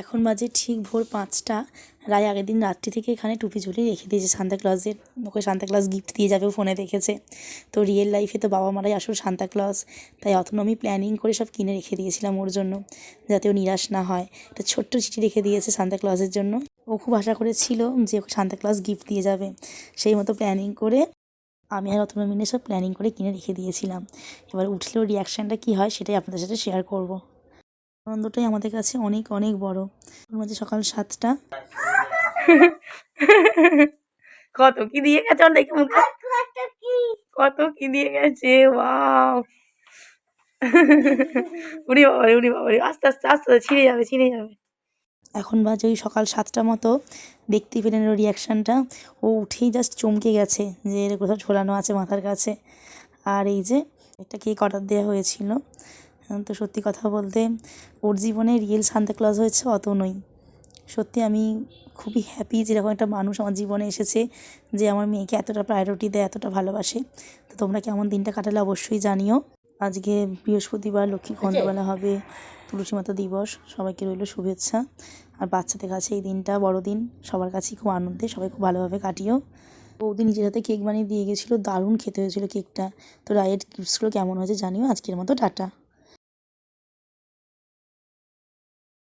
এখন বাজে ঠিক ভোর 5টা। রায় আগের দিন রাত্রি থেকে এখানে টুপি ঝুলিয়ে রেখে দিয়েছে সান্তাক্লজের। ওকে সান্তাক্লজ গিফট দিয়ে যাবে, ফোনে দেখেছে। তো রিয়েল লাইফে তো বাবা মারাই আসল সান্তাক্লজ, তাই আমি প্ল্যানিং করে সব কিনে রেখে দিয়েছিলাম ওর জন্য, যাতে ও নিরাশ না হয়। একটা ছোট্ট চিঠি রেখে দিয়েছে সান্তাক্লজের জন্য। ও খুব আশা করেছিল যে ওকে সান্তাক্লজ গিফট দিয়ে যাবে, সেই মতো প্ল্যানিং করে আমি আর অতনু মিলে সব প্ল্যানিং করে কিনে রেখে দিয়েছিলাম। এবার উঠলেও রিয়াকশানটা কী হয় সেটাই আপনাদের সাথে শেয়ার করব। আনন্দটাই আমাদের কাছে অনেক অনেক বড়। ওর মধ্যে সকাল 7টা। কত কি দিয়ে গেছে ওর দেখে মুখে, কত কি দিয়ে গেছে। ওয়াও, উড়ি বাবারে উড়ি বাবারে, আস্তে আস্তে আস্তে আস্তে ছিঁড়ে যাবে ছিঁড়ে যাবে। এখন বাজে ওই সকাল 7টা মতো। দেখতেই পেলেন ওর রিয়াকশানটা। ও উঠেই জাস্ট চমকে গেছে যে এর কোথাও ঝোলানো আছে মাথার কাছে। আর এই যে একটা কেক অর্ডার দেওয়া হয়েছিল। তো সত্যি কথা বলতে ওর জীবনে রিয়েল সান্তাক্লজ হয়েছে অতনুই। সত্যি আমি খুবই হ্যাপি যেরকম একটা মানুষ আমার জীবনে এসেছে, যে আমার মেয়েকে এতটা প্রায়োরিটি দেয়, এতটা ভালোবাসে। তো তোমরা কেমন দিনটা কাটালে অবশ্যই জানিও। আজকে বৃহস্পতিবার, লক্ষ্মী খণ্ডবেলা হবে, তুলসী মাতা দিবস। সবাইকে রইল শুভেচ্ছা। আর বাচ্চাদের কাছে এই দিনটা বড়দিন, সবার কাছেই খুব আনন্দের, সবাই খুব ভালোভাবে কাটিও। বৌদি নিজের হাতে কেক বানিয়ে দিয়ে গেছিলো, দারুণ খেতে হয়েছিল কেকটা। তো রায়ের টিপসগুলো কেমন হয়েছে জানিও। আজকের মতো টাটা।